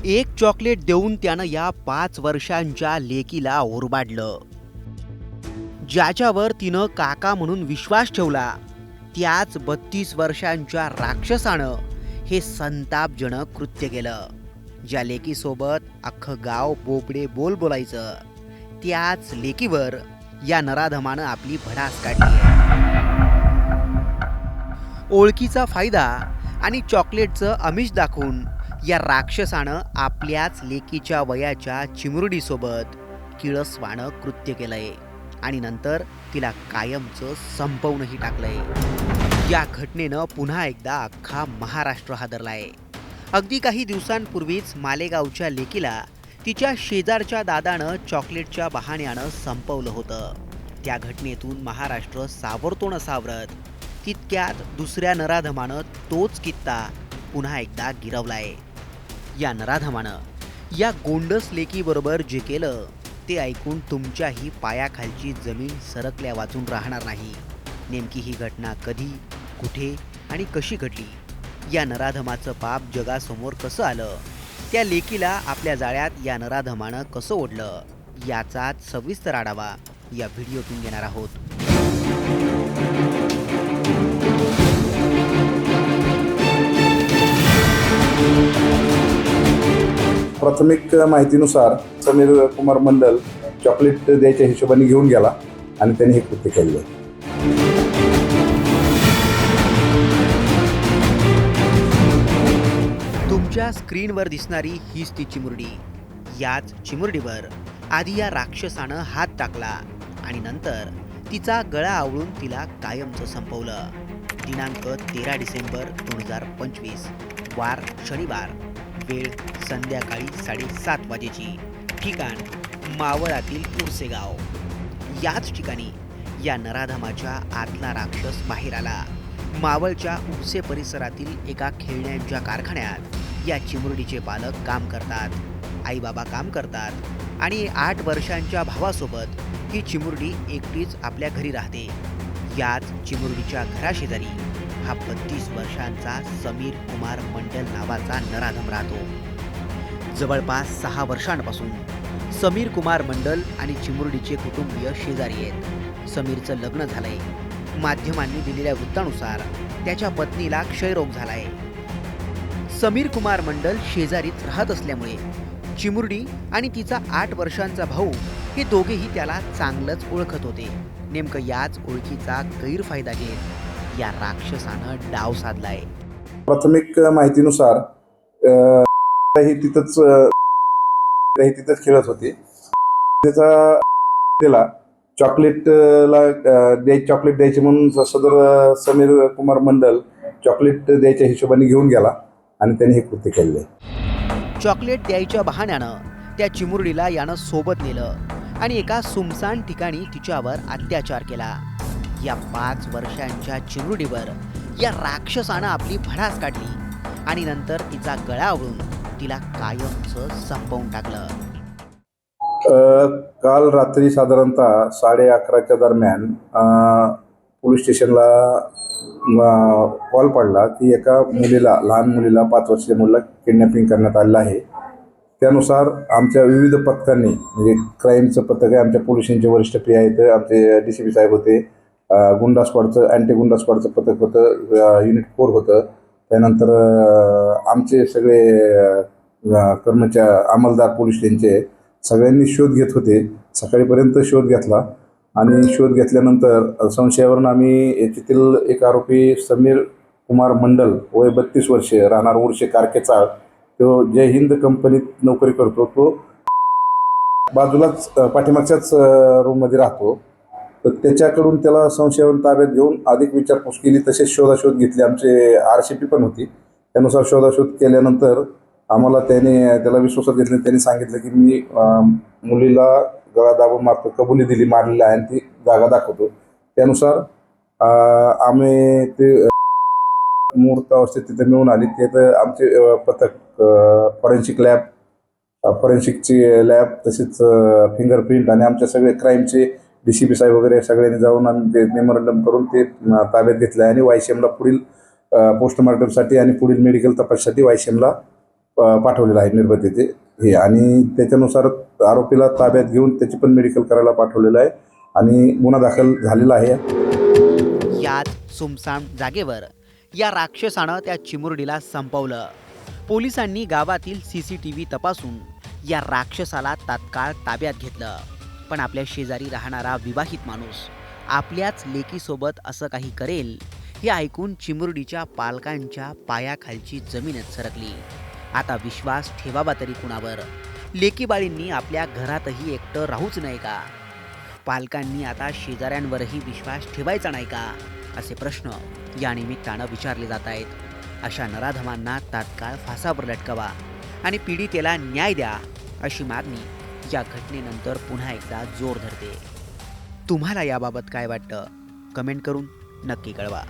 एक चॉकलेट देऊन त्यानं या 5 वर्षांच्या लेकीला ओरबाडलं. ज्याच्यावर तिनं काका म्हणून विश्वास ठेवला त्याच 32 वर्षांच्या राक्षसानं हे संतापजनक कृत्य केलं. ज्या लेकीसोबत अख्खं गाव बोबडे बोल बोलायचं त्याच लेकीवर या नराधमानं आपली भडास काढली आहे. ओळखीचा फायदा आणि चॉकलेटचं आमिष दाखवून या राक्षसानं आपल्याच लेकीच्या वयाच्या चिमुरडीसोबत किळसवाणं कृत्य केलंय आणि नंतर तिला कायमचं संपवूनही टाकलंय. या घटनेनं पुन्हा एकदा अख्खा महाराष्ट्र हादरलाय. अगदी काही दिवसांपूर्वीच मालेगावच्या लेकीला तिच्या शेजारच्या दादानं चॉकलेटच्या बहाण्यानं संपवलं होतं. त्या घटनेतून महाराष्ट्र सावरतो न सावरत तितक्यात दुसऱ्या नराधमानं तोच कित्ता पुन्हा एकदा गिरवलाय. या नराधमानं या गोंडस लेकीबरोबर जे केलं ते ऐकून तुमच्याही पायाखालची जमीन सरकल्या वाचून राहणार नाही. नेमकी ही घटना कधी, कुठे आणि कशी घडली, या नराधमाचं पाप जगासमोर कसं आलं, त्या लेकीला आपल्या जाळ्यात या नराधमानं कसं ओढलं, याचाच सविस्तर आढावा या व्हिडिओतून घेणार आहोत. प्राथमिक माहितीनुसार समीर कुमार मंडल चॉकलेट द्यायच्या हिशोबाने घेऊन गेला आणि त्यांनी हे कृत्य केले. तुमच्या स्क्रीनवर दिसणारी हीच ती चिमुरडी. याच चिमुरडीवर आधी या राक्षसानं हात टाकला आणि नंतर तिचा गळा आवळून तिला कायमचं संपवलं. दिनांक 13 डिसेंबर 2025, वार शनिवार, वेळ संध्याकाळी 7:30 वाजेची. ठिकाण मावळातील उर्से गाव. याच ठिकाणी या नराधमाच्या आतला राक्षस बाहेर आला. मावळच्या उर्से परिसरातील एका खेळण्यांच्या कारखान्यात या चिमुरडीचे पालक काम करतात. आई बाबा काम करतात आणि 8 वर्षांच्या भावासोबत ही चिमुरडी एकटीच आपल्या घरी राहते. याच चिमुरडीच्या घराशेजारी हा 32 वर्षांचा समीर कुमार मंडल नावाचा नराधम राहतो. जवळपास 6 वर्षांपासून समीर कुमार मंडल आणि चिमुरडीचे कुटुंबीय शेजारी आहेत. समीरचं लग्न झालंय. माध्यमांनी दिलेल्या वृत्तानुसार त्याच्या पत्नीला क्षयरोग झालाय. समीर कुमार मंडल शेजारीच राहत असल्यामुळे चिमुरडी आणि तिचा 8 वर्षांचा भाऊ हे दोघेही त्याला चांगलंच ओळखत होते. नेमकं याच ओळखीचा गैरफायदा घेत या राक्षसानं डाव साधलाय. प्राथमिक माहितीनुसार ही तिथंच खेळत होते. त्याचा तिला चॉकलेट द्यायचे म्हणून सदर समीर कुमार मंडल चॉकलेट द्यायच्या हिशोबाने घेऊन गेला आणि त्यांनी हे कृत्य केले. चॉकलेट द्यायच्या बहाण्यानं त्या चिमुरडीला यानं सोबत नेलं आणि एका सुमसान ठिकाणी तिच्यावर अत्याचार केला. या 5 वर्षांच्या चिमुरडीवर या राक्षसानं आपली भडास काढली आणि नंतर तिचा गळा आवळून तिला कायमचं संपवून टाकलं. काल रात्री साधारणतः 11:30च्या दरम्यान पोलीस स्टेशनला कॉल पडला की एका लहान मुलीला 5 वर्षाच्या मुलीला किडनॅपिंग करण्यात आलेलं आहे. त्यानुसार आमच्या विविध पथकांनी, म्हणजे क्राईमचं पथक आहे, आमच्या पोलिसांचे वरिष्ठ पी आहेत, आमचे DCP साहेब होते, गुंडा स्क्वॉडचं अँटी गुंडा स्क्वॉडचं पथक होतं, युनिट 4 होतं, त्यानंतर आमचे सगळे अंमलदार पोलीस स्टेशनचे सगळ्यांनी शोध घेत होते. सकाळीपर्यंत शोध घेतला आणि शोध घेतल्यानंतर संशयावरून आम्ही याच्यातील एक आरोपी समीर कुमार मंडल, वय 32 वर्षे, राहणार उर्से कारकेचाळ, तो जय हिंद कंपनीत नोकरी करतो. तो बाजूलाच पाठीमागच्याच रूममध्ये राहतो. तर त्याच्याकडून त्याला संशयावरून ताब्यात घेऊन अधिक विचारपूस केली. तसेच शोधाशोध घेतली. आमचे RCP पण होती. त्यानुसार शोधाशोध केल्यानंतर आम्हाला त्याला विश्वासात घेतले. त्यांनी सांगितलं की मी मुलीला गळा दाबून मारतो, कबुली दिली, मारलेली आहे आणि ती जागा दाखवतो. त्यानुसार आम्ही ते मुहूर्त अवस्थेत तिथे मिळून आली. तिथं आमचे पथक फॉरेन्सिकची लॅब, तसेच फिंगरप्रिंट आणि आमच्या सगळे क्राईमचे DCP साहेब वगैरे सगळ्यांनी जाऊन आम्ही ते मेमोरंडम करून ते ताब्यात घेतलं आहे आणि YCMला पुढील पोस्टमार्टमसाठी आणि पुढील मेडिकल तपासासाठी YCMला पाठवलेलं आहे निर्भयतेचे हे, आणि त्याच्यानुसार आरोपीला ताब्यात घेऊन त्याची पण मेडिकल करायला पाठवलेलं आहे आणि गुन्हा दाखल झालेला आहे. याच सुमसाम जागेवर या राक्षसानं त्या चिमुरडीला संपवलं. पोलिसांनी गावातील CCTV तपासून या राक्षसाला तात्काळ ताब्यात घेतलं. पण आपल्या शेजारी राहणारा विवाहित माणूस आपल्याच लेकीसोबत असं काही करेल हे ऐकून चिमुरडीच्या पालकांच्या पायाखालची जमीनच सरकली. आता विश्वास ठेवावा तरी कुणावर? लेकीबाळींनी आपल्या घरातही एकटं राहूच नाही का? पालकांनी आता शेजाऱ्यांवरही विश्वास ठेवायचा नाही का? असे प्रश्न या निमित्तानं विचारले जात आहेत. अशा नराधमांना तात्काळ फासावर लटकवा आणि पीडितेला न्याय द्या, अशी मागणी या घटनेनंतर पुन्हा एकदा जोर धरते. तुम्हाला याबाबत काय वाटतं? कमेंट करून नक्की कळवा.